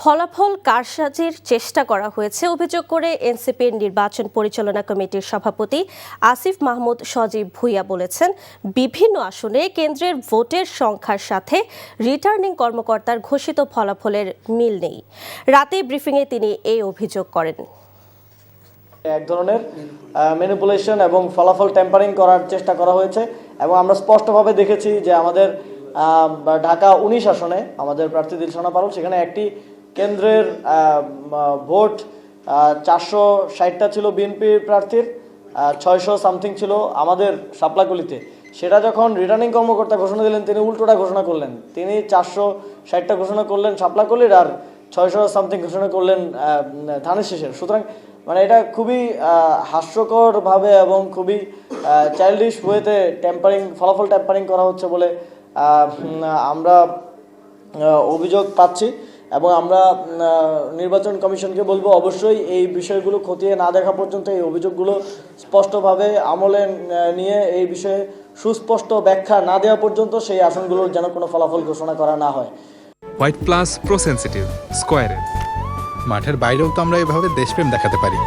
ফলাফল কারসাজির চেষ্টা করা হয়েছে অভিযোগ করে এনসিপির নির্বাচন পরিচালনা কমিটির সভাপতি আসিফ মাহমুদ সজীব ভুঁইয়া বলেছেন, বিভিন্ন আসনে কেন্দ্রের ভোটের সংখ্যার সাথে রিটার্নিং কর্মকর্তার ঘোষিত ফলাফলের মিল নেই। রাতে ব্রিফিংয়ে তিনি এই অভিযোগ করেন। এক ধরনের ম্যানিপুলেশন এবং ফলাফল টেম্পারিং করার চেষ্টা করা হয়েছে এবং আমরা স্পষ্টভাবে দেখেছি যে আমাদের ঢাকা ১৯ আসনে আমাদের প্রার্থী দিলশানা পারুল, সেখানে একটি কেন্দ্রের ভোট ৪৬০টা ছিল বিএনপির প্রার্থীর, ৬০০ সামথিং ছিল আমাদের শাপলাকলিতে। সেটা যখন রিটার্নিং কর্মকর্তা ঘোষণা দিলেন, তিনি উল্টোটা ঘোষণা করলেন। তিনি ৪৬০টা ঘোষণা করলেন শাপলাকলির আর ৬০০ সামথিং ঘোষণা করলেন ধানের শীষের। সুতরাং মানে এটা খুবই হাস্যকরভাবে এবং খুবই চাইল্ডিশ ওয়েতে ফলাফল ট্যাম্পারিং করা হচ্ছে বলে আমরা অভিযোগ পাচ্ছি এবং আমরা নির্বাচন কমিশনকে বলবো অবশ্যই এই বিষয়গুলো খতিয়ে না দেখা পর্যন্ত, এই অভিযোগগুলো স্পষ্টভাবে আমলে নিয়ে এই বিষয়ে সুস্পষ্ট ব্যাখ্যা না দেওয়া পর্যন্ত সেই আসনগুলোর যেন কোনো ফলাফল ঘোষণা করা না হয়। হোয়াইট প্লাস প্রো সেনসিটিভ স্কয়ারে মাঠের বাইরেও তো আমরা এভাবে দেশপ্রেম দেখাতে পারি।